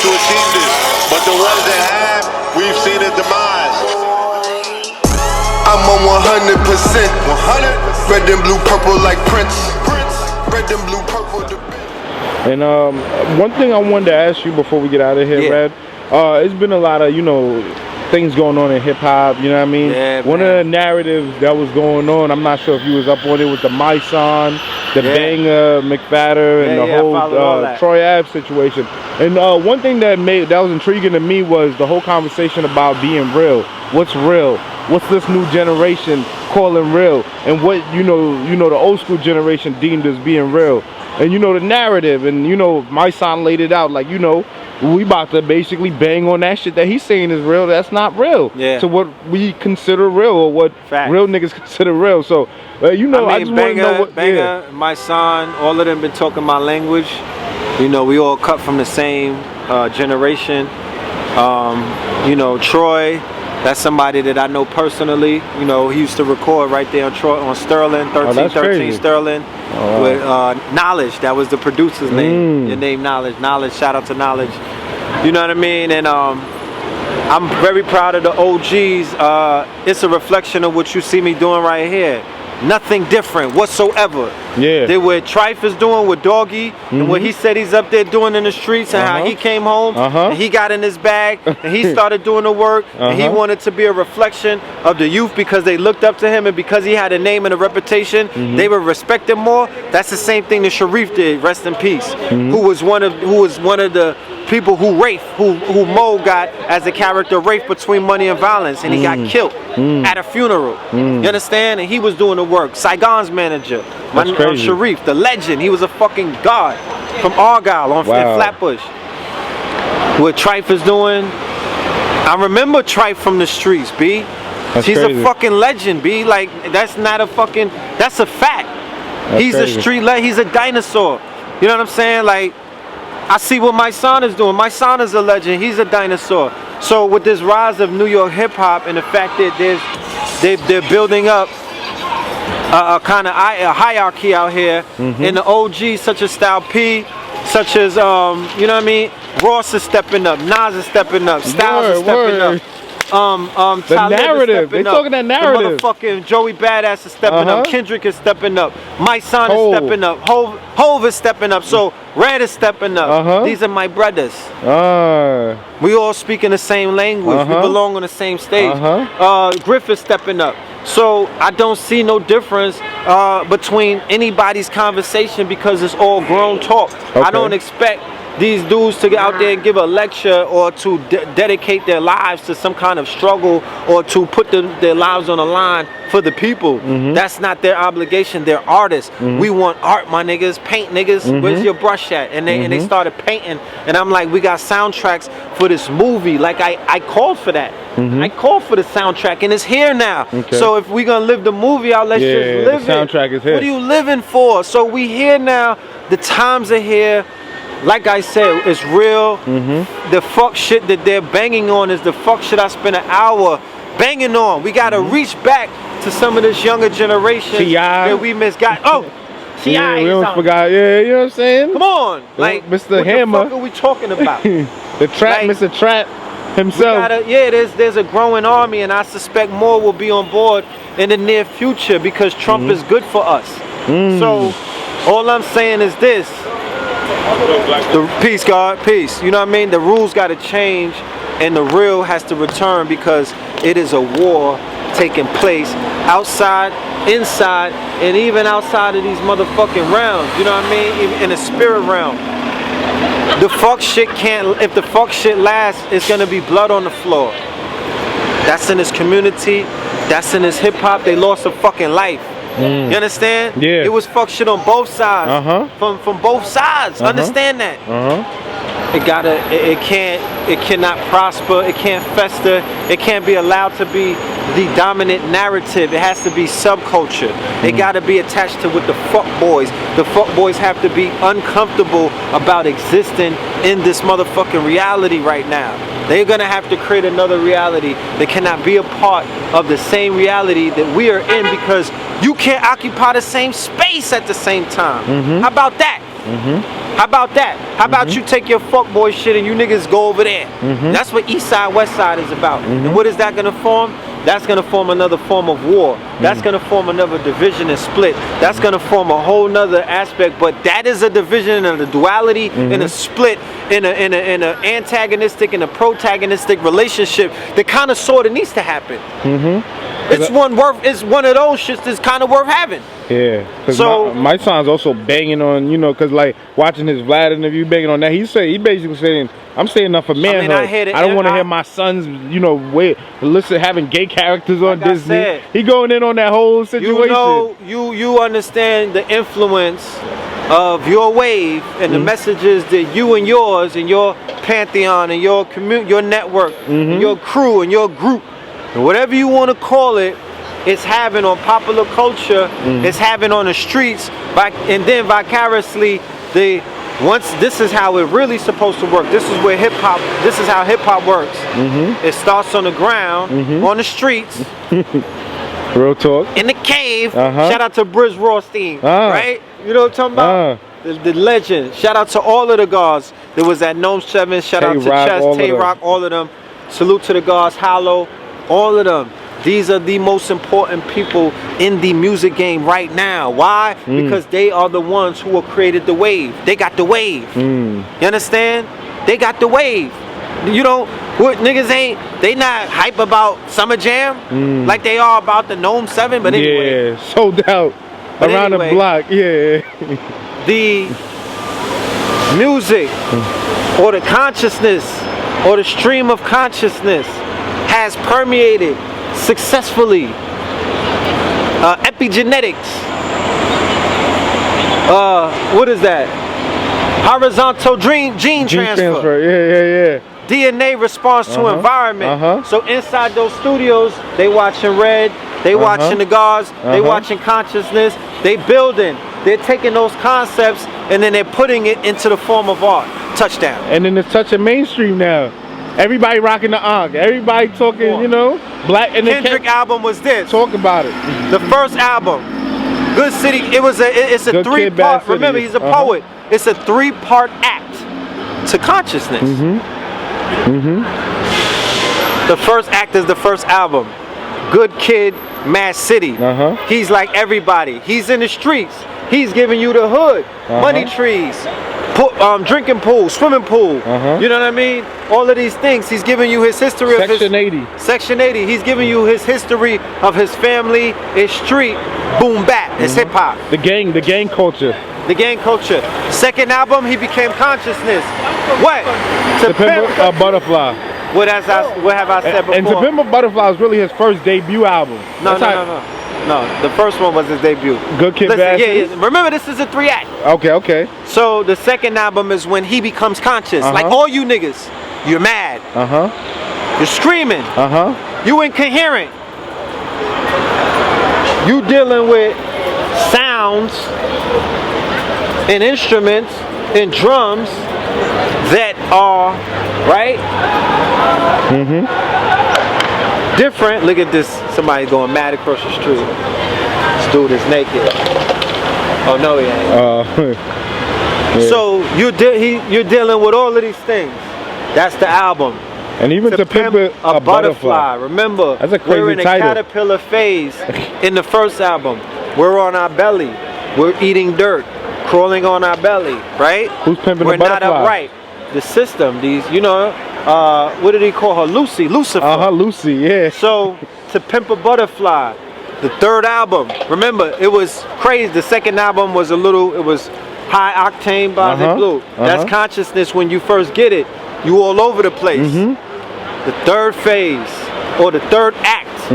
to achieve this, but the ones that have, we've seen a demise. I'm on 100%. 100. Red and blue, purple like Prince. Red and blue, purple. And one thing I wanted to ask you before we get out of here, Red, it's been a lot of, you know, things going on in hip hop, you know what I mean? Yeah, one of the narratives that was going on, I'm not sure if you was up on it, was the Mysonne, the banger, McFadder, and the whole Troy Ave situation. And one thing that was intriguing to me was the whole conversation about being real. What's real? What's this new generation calling real? And what you know the old school generation deemed as being real. And you know the narrative, and you know Mysonne laid it out like, you know, we about to basically bang on that shit that he's saying is real. That's not real. Yeah. So what we consider real, or what real niggas consider real. So you know, I just want to know what. Banger, Mysonne, all of them been talking my language. You know, we all cut from the same generation. You know, Troy, that's somebody that I know personally. You know, he used to record right there on Sterling, 1313 Sterling, with Knowledge. That was the producer's name. Your name, Knowledge. Knowledge, shout out to Knowledge. You know what I mean? And I'm very proud of the OGs. It's a reflection of what you see me doing right here. Nothing different whatsoever. Yeah. They what Trife is doing with Doggy, and what he said he's up there doing in the streets, and how he came home and he got in his bag and he started doing the work, and he wanted to be a reflection of the youth because they looked up to him, and because he had a name and a reputation, they would respect him more. That's the same thing that Sharif did, rest in peace, who was one of the people who Mo got as a character Rafe between Money and Violence, and he got killed at a funeral. You understand? And he was doing the work. Saigon's manager, Sharif, the legend. He was a fucking god from Argyle in Flatbush. What Trife is doing, I remember Trife from the streets, B. He's a fucking legend, B. Like, that's not a fucking, that's a fact. He's a street legend. He's a dinosaur. You know what I'm saying? Like, I see what Mysonne is doing. Mysonne is a legend. He's a dinosaur. So with this rise of New York hip hop and the fact that they're building up a kind of a hierarchy out here, and the OGs such as Style P, such as you know what I mean, Ross is stepping up, Nas is stepping up, Styles is stepping up. The narrative. They talking that narrative. The motherfucking Joey Badass is stepping up. Kendrick is stepping up. Mysonne is stepping up. Hove is stepping up. So Red is stepping up. These are my brothers. We all speaking the same language. We belong on the same stage. Griff is stepping up. So I don't see no difference between anybody's conversation because it's all grown talk. I don't expect these dudes to get out there and give a lecture or to dedicate their lives to some kind of struggle or to put their lives on the line for the people. That's not their obligation. They're artists. We want art, my niggas. Paint, niggas. Where's your brush at? And they started painting. And I'm like, we got soundtracks for this movie. Like, I called for that. I called for the soundtrack, and it's here now. So if we're going to live the movie out, let's just live it. The soundtrack is here. What are you living for? So we here now. The times are here. Like I said, it's real. The fuck shit that they're banging on is the fuck shit I spent an hour banging on. We gotta reach back to some of this younger generation that we misgot. C.E.O. we almost forgot. Yeah, you know what I'm saying? Come on, like Mr. Hammer. What the fuck are we talking about? The Trap, like, Mr. Trap himself. There's a growing army, and I suspect more will be on board in the near future because Trump is good for us. So all I'm saying is this. Peace, God, peace. You know what I mean? The rules got to change, and the real has to return because it is a war taking place outside, inside, and even outside of these motherfucking realms. You know what I mean? Even in the spirit realm. The fuck shit can't. If the fuck shit lasts, it's gonna be blood on the floor. That's in this community. That's in this hip hop. They lost a fucking life. You understand? Yeah. It was fuck shit on both sides. From both sides. Understand that? It cannot prosper. It can't fester. It can't be allowed to be the dominant narrative. It has to be subculture. It gotta be attached to with the fuck boys. The fuck boys have to be uncomfortable about existing in this motherfucking reality right now. They're gonna have to create another reality. They cannot be a part of the same reality that we are in because you can't occupy the same space at the same time. How about that? How about that? How about you take your fuckboy shit and you niggas go over there? That's what East Side, West Side is about. And what is that gonna form? That's gonna form another form of war. That's gonna form another division and split. That's gonna form a whole nother aspect. But that is a division and a duality and a split in an antagonistic and a protagonistic relationship that kind of sort of needs to happen. It's one of those shits that's kind of worth having. Yeah. So my son's also banging on, you know, cause like watching his Vlad interview, banging on that. He basically saying, I'm saying up for manhood. I don't want to hear my sons, you know, having gay characters on Disney. He going in on that whole situation. You know, you understand the influence of your wave and the messages that you and yours and your pantheon and your community, your network, and your crew and your group, and whatever you want to call it, it's having on popular culture, it's having on the streets, and then vicariously, this is how it really supposed to work. This is where this is how hip hop works. It starts on the ground, on the streets. Real talk. In the cave. Shout out to Briz Rothstein, right? You know what I'm talking about? The legend. Shout out to all of the guards. There was at Gnome 7. Shout out to Chess, Tay-Rock, all of them. Salute to the guards, Hollow, all of them. These are the most important people in the music game right now. Why? Because they are the ones who have created the wave. They got the wave. You understand? They got the wave. You know, what niggas they not hype about Summer Jam like they are about the Gnome 7, but anyway. Yeah, sold out around the block, yeah. The music or the consciousness or the stream of consciousness has permeated successfully. Epigenetics. What is that? Horizontal gene transfer. Yeah. DNA response to environment. So inside those studios, they watching Reid, they watching the guards, they watching consciousness, they building. They're taking those concepts and then they're putting it into the form of art. Touchdown. And then it's touching mainstream now. Everybody rocking the Ankh. Everybody talking, you know, black. And Kendrick album was this. Talk about it. The first album, Good City. It's a three-part. Remember, he's a poet. It's a three-part act to consciousness. The first act is the first album. Good Kid, Mad City. He's like everybody. He's in the streets. He's giving you the hood, money trees, drinking pool, swimming pool. You know what I mean? All of these things. He's giving you his history of Section 80. Section 80. He's giving you his history of his family, his street, boom bap, his hip hop. The gang culture. The gang culture. Second album, he became consciousness. What? To Pimp a Butterfly. What have I said before? And To Pimp a Butterfly was really his first debut album. No, the first one was his debut. Good Kid, Bad City? Yeah. Remember, this is a 3-act. Okay. So the second album is when he becomes conscious. Like all you niggas, you're mad. You're screaming. You incoherent. You dealing with sounds and instruments and drums that are different. Look at this. Somebody going mad across the street. This dude is naked. Oh no, he ain't. Yeah. So you're dealing with all of these things. That's the album. And even To Pimp a Butterfly. Remember, that's a crazy we're in a title. caterpillar phase in the first album. We're on our belly. We're eating dirt, crawling on our belly, right? Who's pimping We're the butterfly? not upright. The system, these, you know, what did he call her? Lucifer. Lucy, yeah. So, To Pimp a Butterfly, the third album. Remember, it was crazy. The second album was it was High Octane by the Blue. That's consciousness when you first get it. You all over the place. The third phase, or the third act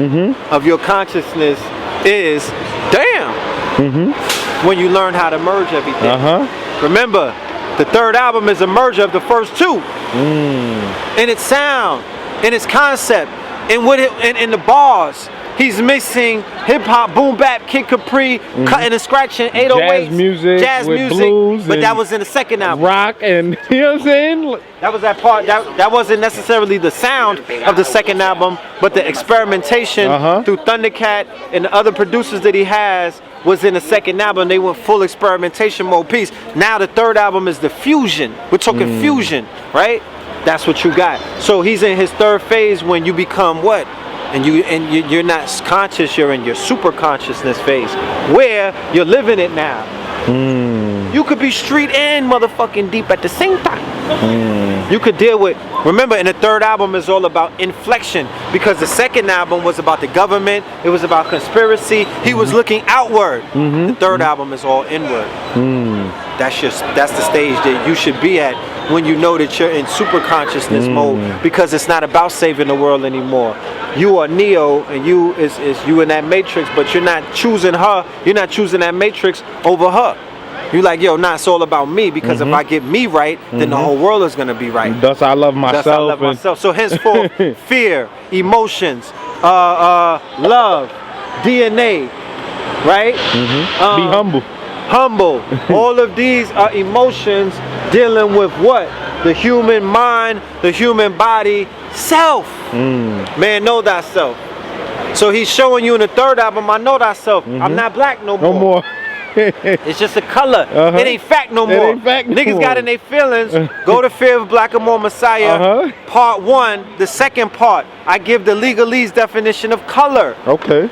of your consciousness is, when you learn how to merge everything. Remember, the third album is a merger of the first two. In its sound, in its concept, in the bars. He's mixing hip hop, boom bap, Kid Capri, cutting and scratching, 808s, jazz music, blues, but that was in the second album. Rock and, you know what I'm saying? That was that part. That wasn't necessarily the sound of the second album, but the experimentation through Thundercat and the other producers that he has was in the second album. They went full experimentation mode piece. Now the third album is the fusion. We're talking fusion, right? That's what you got. So he's in his third phase when you become what? And you're not conscious, you're in your super consciousness phase where you're living it now. You could be street and motherfucking deep at the same time. You could deal with, remember, in the third album is all about inflection, because the second album was about the government, it was about conspiracy, he was looking outward. The third album is all inward. That's the stage that you should be at when you know that you're in super consciousness mode, because it's not about saving the world anymore. You are Neo, and you is you in that matrix, but you're not choosing her, you're not choosing that matrix over her. You like, yo, nah, it's all about me, because if I get me right, then the whole world is gonna be right. Thus I love myself. Thus I love myself. So henceforth, fear, emotions, love, DNA, right? Be humble. Humble. All of these are emotions dealing with what? The human mind, the human body, self. Man, know thyself. So he's showing you in the third album, I know thyself. I'm not black no more. No more. It's just a color. It ain't fact no more. It ain't fact no Niggas more. got in their feelings. Go to Fear of Black Amor Messiah, part 1, the second part. I give the legalese definition of color. Okay.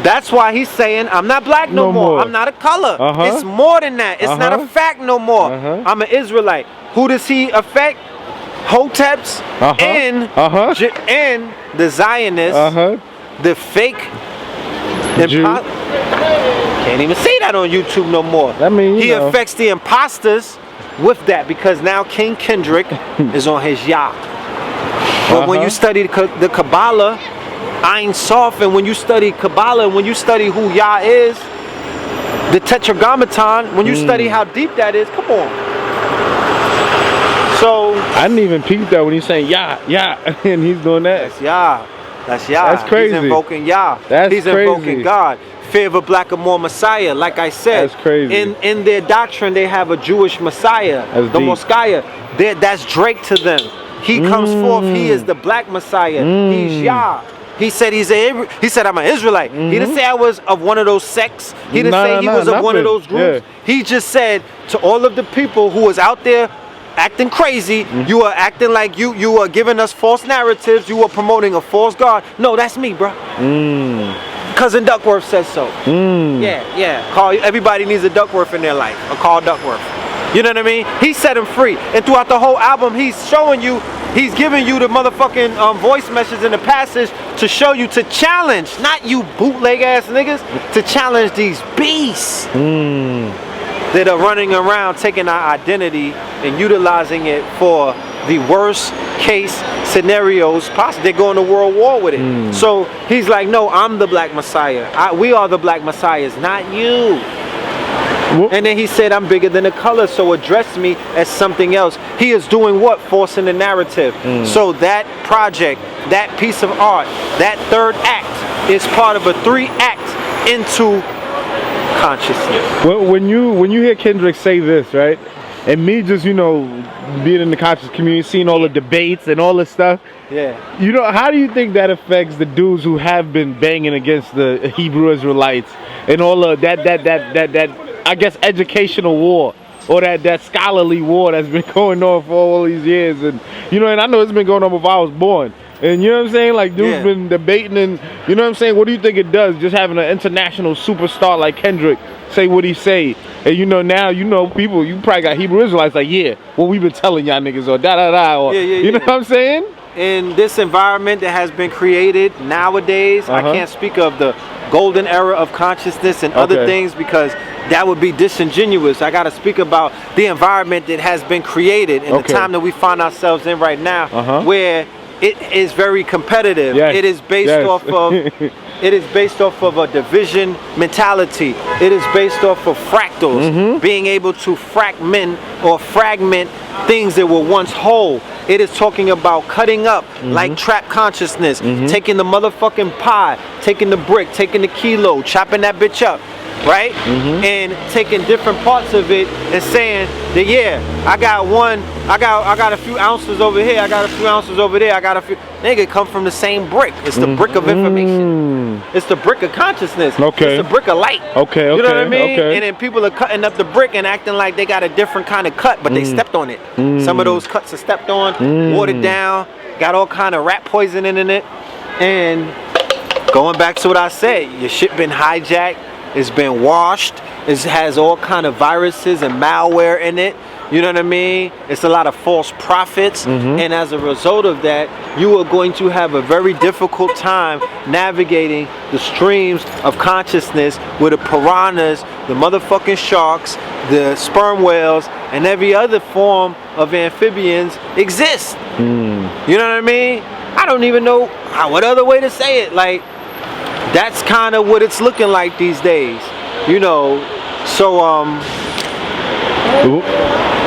That's why he's saying, I'm not black no more. I'm not a color. It's more than that. It's not a fact no more. I'm an Israelite. Who does he affect? Hoteps and the Zionists, the fake can't even say that on YouTube no more. I mean, he affects the imposters with that, because now King Kendrick is on his Yah. But when you study the Kabbalah, Ein Sof, and when you study Kabbalah, and when you study who Yah is, the Tetragrammaton, when you study how deep that is, come on. So I didn't even peep that when he's saying Yah, and he's doing that. That's Yah. That's Yah. That's crazy. He's invoking Yah. He's invoking God. Fear of a Black Amor Messiah. Like I said, that's crazy. In their doctrine, they have a Jewish Messiah, the Moschiah. That's Drake to them. He comes forth. He is the Black Messiah. He's Yah. He said he said I'm an Israelite. He didn't say I was of one of those sects. He didn't say he was of one of those groups. He just said to all of the people who was out there acting crazy, you are acting like you are giving us false narratives, you are promoting a false God. No, that's me, bro. Cousin Duckworth says so. Yeah. Everybody needs a Duckworth in their life, a Carl Duckworth. You know what I mean? He set him free, and throughout the whole album, he's showing you, he's giving you the motherfucking voice message in the passage to show you to challenge, not you bootleg ass niggas, to challenge these beasts that are running around taking our identity and utilizing it for the worst case scenarios possible. They're going to world war with it. So he's like, no, I'm the Black Messiah. We are the Black Messiahs, not you. And then he said, I'm bigger than the color, so address me as something else. He is doing what? Forcing the narrative. So that project, that piece of art, that third act is part of a 3-act into consciousness. When you hear Kendrick say this, right, and me just, you know, being in the conscious community, seeing all the debates and all this stuff, you know, how do you think that affects the dudes who have been banging against the Hebrew Israelites and all of that I guess educational war, or that scholarly war that's been going on for all these years? And you know, and I know it's been going on before I was born. And you know what I'm saying? Like, dude's been debating, and you know what I'm saying? What do you think it does, just having an international superstar like Kendrick say what he say? And you know, now, you know, people, you probably got Hebrew Israelites like, well, we've been telling y'all niggas, or or you know what I'm saying? In this environment that has been created nowadays, I can't speak of the golden era of consciousness and other things, because that would be disingenuous. I got to speak about the environment that has been created and the time that we find ourselves in right now, where it is very competitive. It is based off of it is based off of a division mentality. It is based off of fractals, being able to fragment things that were once whole. It is talking about cutting up like trap consciousness, taking the motherfucking pie, taking the brick, taking the kilo, chopping that bitch up, right? And taking different parts of it and saying that, yeah, I got a few ounces over here, I got a few ounces over there, I got a few. Nigga, come from the same brick. It's the brick of information. It's the brick of consciousness. Okay. It's the brick of light. Okay. You know what I mean? Okay. And then people are cutting up the brick and acting like they got a different kind of cut, but they stepped on it. Some of those cuts are stepped on, watered down, got all kind of rat poisoning in it. And going back to what I said, your shit been hijacked, it's been washed, it has all kind of viruses and malware in it. You know what I mean? It's a lot of false prophets, and as a result of that, you are going to have a very difficult time navigating the streams of consciousess where the piranhas, the motherfucking sharks, the sperm whales, and every other form of amphibians exist. You know what I mean? I don't even know what other way to say it. Like, that's kind of what it's looking like these days. You know, so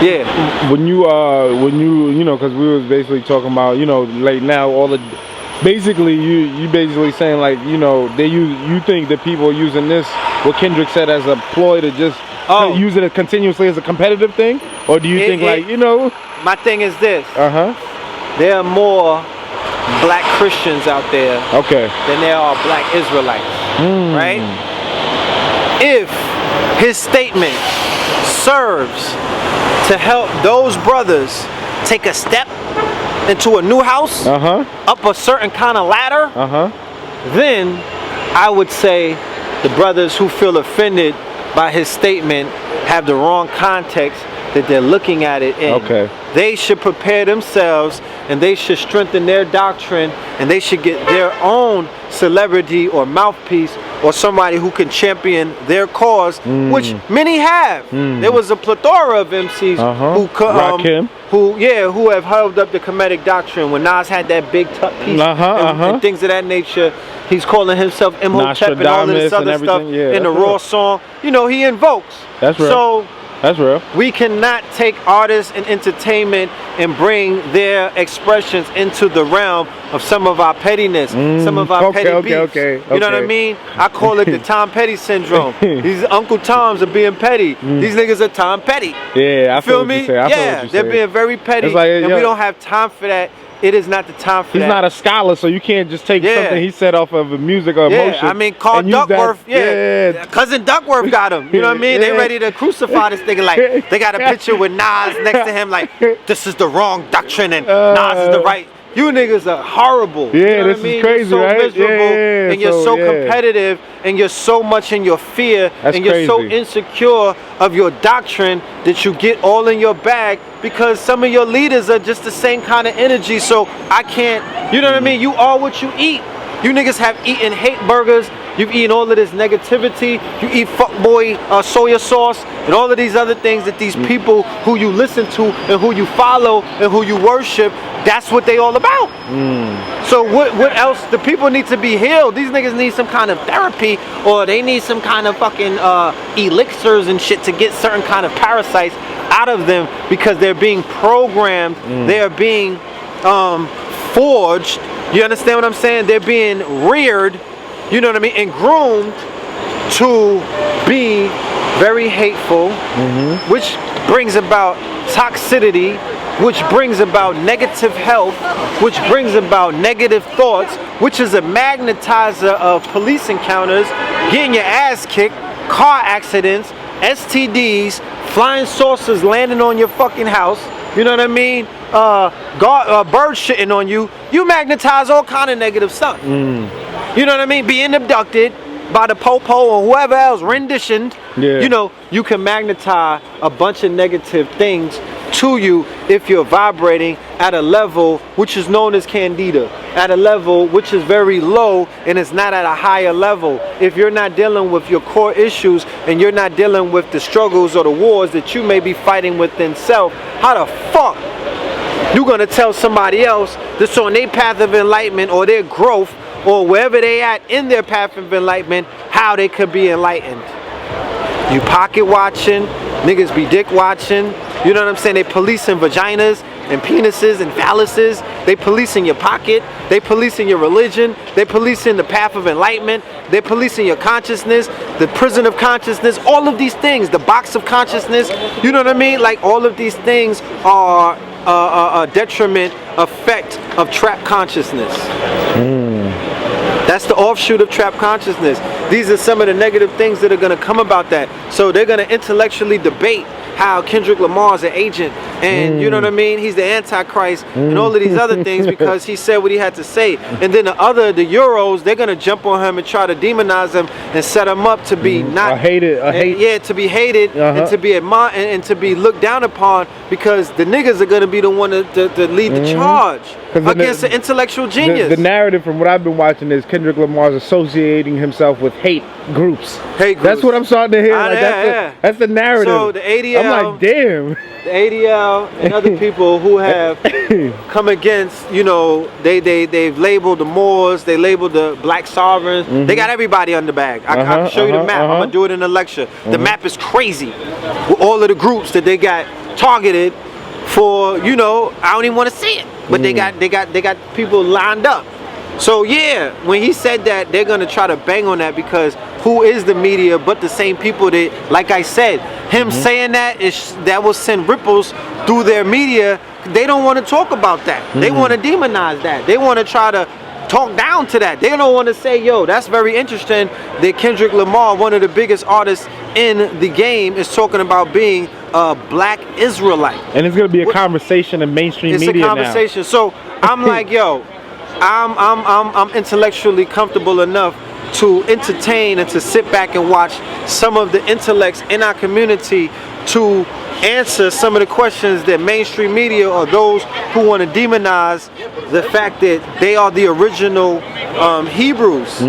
yeah. When you know, because we was basically talking about, you know, like now all the, basically you basically saying like, you know, you think that people are using this, what Kendrick said, as a ploy to just use it continuously as a competitive thing, or do you think like, you know? My thing is this. There are more black Christians out there than there are black Israelites, right? If his statement serves to help those brothers take a step into a new house, up a certain kind of ladder, then I would say the brothers who feel offended by his statement have the wrong context that they're looking at it in. They should prepare themselves, and they should strengthen their doctrine, and they should get their own celebrity or mouthpiece or somebody who can champion their cause, which many have. There was a plethora of MCs who have held up the Kemetic doctrine. When Nas had that big piece and things of that nature, he's calling himself Imhotep and all of this other stuff in the Raw song. You know, he invokes. That's real. So that's real. We cannot take artists and entertainment and bring their expressions into the realm of some of our pettiness, some of our petty beefs. You know what I mean? I call it the Tom Petty syndrome. These Uncle Toms are being petty. These niggas are Tom Petty. Yeah, I feel me? Yeah, they're being very petty, like, and we don't have time for that. It is not the time for that. He's not a scholar, so you can't just take something he said off of music or emotion. I mean, Carl Duckworth, Cousin Duckworth got him. You know what I mean? They ready to crucify this nigga. Like, they got a picture with Nas next to him, like, this is the wrong doctrine and Nas is the right. You niggas are horrible. Yeah, you know this what I mean? is crazy, you're so right? miserable, and you're so competitive, and you're so much in your fear, and you're so insecure of your doctrine that you get all in your bag because some of your leaders are just the same kind of energy. So I can't, you know what I mean? You are what you eat. You niggas have eaten hate burgers. You've eaten all of this negativity. You eat fuckboy soya sauce and all of these other things that these people who you listen to and who you follow and who you worship, that's what they all about. So what else? The people need to be healed. These niggas need some kind of therapy, or they need some kind of fucking elixirs and shit to get certain kind of parasites out of them because they're being programmed. They are being forged. You understand what I'm saying? They're being reared, you know what I mean, and groomed to be very hateful, which brings about toxicity, which brings about negative health, which brings about negative thoughts, which is a magnetizer of police encounters, getting your ass kicked, car accidents, STDs, flying saucers landing on your fucking house, you know what I mean? Birds shitting on you. You magnetize all kind of negative stuff. You know what I mean? Being abducted by the popo or whoever else, renditioned. You know, you can magnetize a bunch of negative things to you if you're vibrating at a level which is known as candida, at a level which is very low and it's not at a higher level. If you're not dealing with your core issues and you're not dealing with the struggles or the wars that you may be fighting within self, how the fuck you gonna tell somebody else that's on their path of enlightenment or their growth or wherever they at in their path of enlightenment how they could be enlightened? You pocket watching, niggas be dick watching, you know what I'm saying? They policing vaginas and penises and phalluses. They policing your pocket. They policing your religion. They policing the path of enlightenment. They're policing your consciousness, the prison of consciousness, all of these things, the box of consciousness. You know what I mean? Like all of these things are a detriment effect of trap consciousness. That's the offshoot of trap consciousness. These are some of the negative things that are going to come about that. So they're going to intellectually debate how Kendrick Lamar's an agent, and you know what I mean, he's the Antichrist, and all of these other things because he said what he had to say. And then the Euros, they're gonna jump on him and try to demonize him and set him up to be not to be hated and to be admired and to be looked down upon, because the niggas are gonna be the one to lead the charge against the intellectual genius. The narrative from what I've been watching is Kendrick Lamar's associating himself with hate groups. That's what I'm starting to hear. That's the narrative. So the ADL, I'm like, damn. The ADL and other people who have come against, you know, they've labeled the Moors, they labeled the black sovereigns. They got everybody on the bag. I can show you the map. I'm gonna do it in a lecture. The map is crazy with all of the groups that they got targeted for. You know, I don't even want to see it, but they got people lined up. So yeah, when he said that, they're gonna try to bang on that, because who is the media but the same people that, like I said, him saying that will send ripples through their media. They don't want to talk about that. They want to demonize that. They want to try to talk down to that. They don't want to say, yo, that's very interesting that Kendrick Lamar, one of the biggest artists in the game, is talking about being a black Israelite. And it's gonna be a conversation in mainstream media now. It's a conversation. So I'm like, yo, I'm intellectually comfortable enough to entertain and to sit back and watch some of the intellects in our community to answer some of the questions that mainstream media or those who want to demonize the fact that they are the original Hebrews.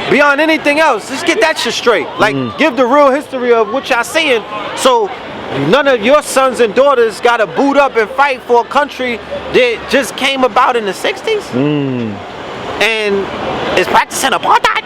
Beyond anything else, just get that shit straight. Like, give the real history of what y'all saying, so none of your sons and daughters got to boot up and fight for a country that just came about in the 60s and is practicing apartheid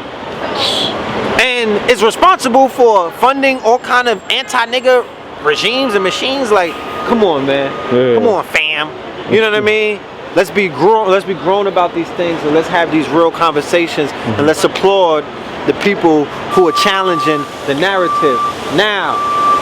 and is responsible for funding all kind of anti-nigger regimes and machines. Like, come on, man. Come on, fam. You know what I mean? Let's be grown about these things, and let's have these real conversations, and let's applaud the people who are challenging the narrative. Now,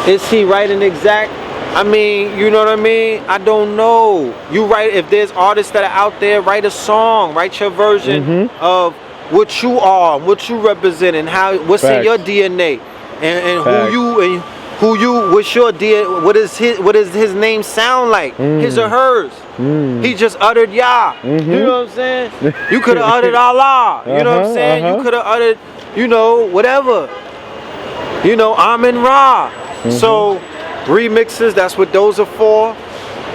is he right and exact? I mean, you know what I mean? I don't know. You write, if there's artists that are out there, write a song, write your version of what you are, what you represent, and how, what's in your DNA, and what's your DNA, what does his name sound like, his or hers. He just uttered Yah. You know what I'm saying? You could have uttered Allah. You know what I'm saying? You could have uttered, you know, whatever. You know, Amin Ra. So remixes, that's what those are for.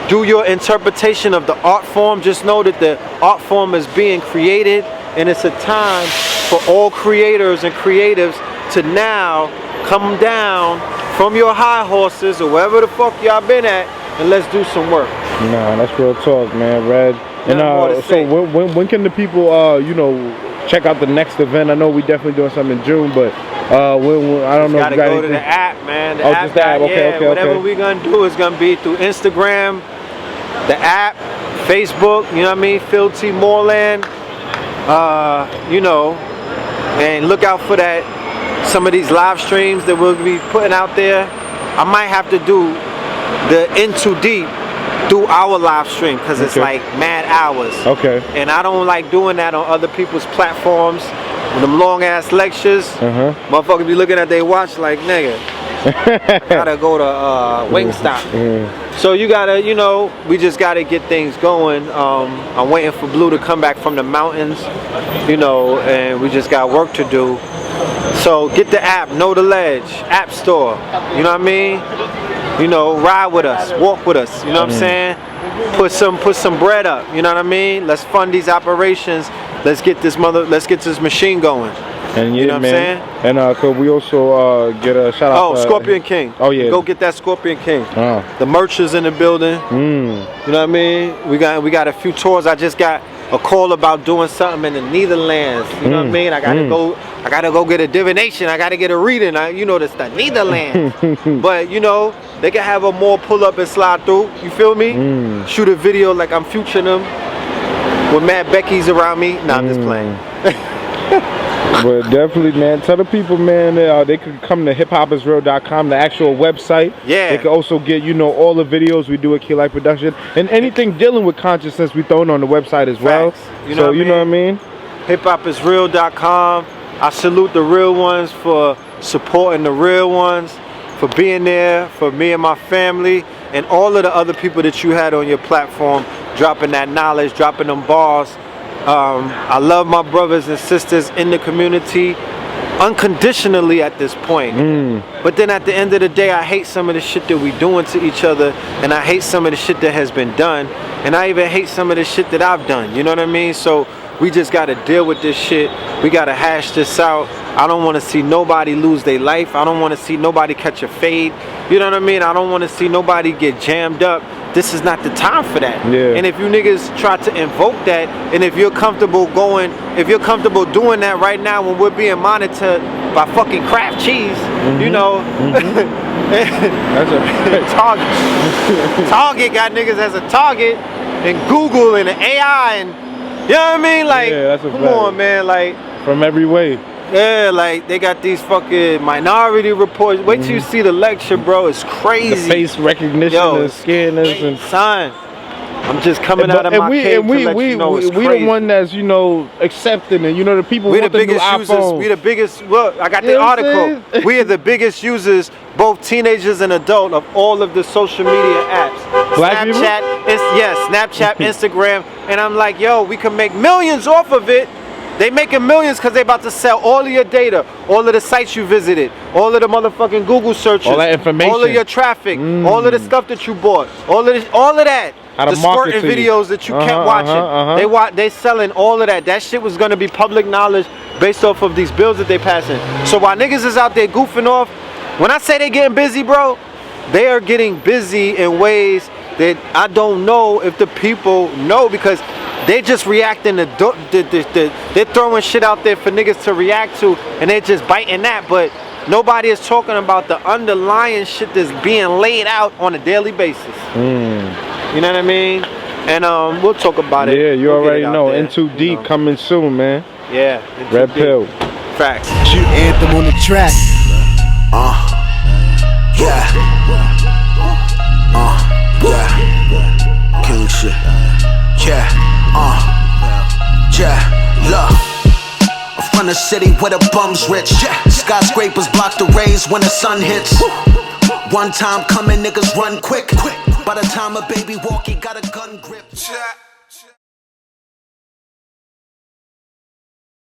Do your interpretation of the art form. Just know that the art form is being created, and it's a time for all creators and creatives to now come down from your high horses or wherever the fuck y'all been at, and let's do some work. Nah, that's real talk, man, Red. And so when can the people you know, check out the next event? I know we definitely doing something in June, but when I don't know. Gotta go to the app, man. The app, just the app. Okay. Whatever we're gonna do is gonna be through Instagram, the app, Facebook. You know what I mean? Phil T. Moreland. You know, and look out for that. Some of these live streams that we'll be putting out there. I might have to do the In Too Deep through our live stream, because it's like mad hours. And I don't like doing that on other people's platforms. With them long ass lectures, motherfuckers be looking at their watch like, nigga, I gotta go to Wingstop. So you gotta, you know, we just gotta get things going. I'm waiting for Blue to come back from the mountains, you know, and we just got work to do. So get the app, Know the Ledge, App Store, you know what I mean? You know, ride with us, walk with us, you know what I'm saying? Put some bread up, you know what I mean? Let's fund these operations. Let's get this machine going. And you know what I'm saying? And could we also get a shout out? Oh, Scorpion King. Oh yeah. Go get that Scorpion King. The merch is in the building. You know what I mean? We got a few tours. I just got a call about doing something in the Netherlands. You know what I mean? I gotta go get a divination. I gotta get a reading. You know, that's the Netherlands. But you know, they can have a more pull up and slide through. You feel me? Shoot a video like I'm futuring them with Mad Becky's around me. Nah, I'm just playing. But definitely, man, tell the people, man, they could come to hiphopisreal.com, the actual website. Yeah. They could also get, you know, all the videos we do at Key Life Production. And anything dealing with consciousness we throw on the website as well. You know what I mean? Hiphopisreal.com. I salute the real ones for supporting the real ones, for being there for me and my family, and all of the other people that you had on your platform, dropping that knowledge, dropping them bars. I love my brothers and sisters in the community unconditionally at this point. But then at the end of the day, I hate some of the shit that we doing to each other, and I hate some of the shit that has been done, and I even hate some of the shit that I've done. You know what I mean? So we just got to deal with this shit. We got to hash this out. I don't want to see nobody lose their life. I don't want to see nobody catch a fade. You know what I mean? I don't want to see nobody get jammed up. This is not the time for that. Yeah. And if you niggas try to invoke that, and if you're comfortable doing that right now when we're being monitored by fucking Kraft cheese, you know, That's a Target got niggas as a target, and Google and the AI, and you know what I mean? Like, yeah, that's a come fact. on, man, like from every way. Yeah, like they got these fucking Minority Reports. Wait till you see the lecture, bro. It's crazy. The face recognition and scanners and son. I'm just coming out of my cave to let you know it's crazy. We the one that's, you know, accepting it. You know, the people we want the biggest new users. iPhone. We the biggest. Look, I got the article. We are the biggest users, both teenagers and adult, of all of the social media apps. Black Snapchat, Snapchat, Instagram, and I'm like, yo, we can make millions off of it. They making millions because they about to sell all of your data, all of the sites you visited, all of the motherfucking Google searches, all that information, all of your traffic, all of the stuff that you bought, all of that. The squirting videos that you kept watching. They selling all of that. That shit was gonna be public knowledge based off of these bills that they passing. So while niggas is out there goofing off, when I say they getting busy, bro, they are getting busy in ways that I don't know if the people know, because they just reacting to they're throwing shit out there for niggas to react to, and they're just biting that, but nobody is talking about the underlying shit that's being laid out on a daily basis. You know what I mean? And we'll talk about it. Yeah, you we'll already know. In Too Deep coming soon, man. Yeah. Red Pill. Facts. Shoot anthem on the track. Yeah. King shit. Yeah. Look. I'm from the city where the bums rich. Skyscrapers block the rays when the sun hits. One time coming, niggas run quick. By the time a baby walk, he got a gun grip.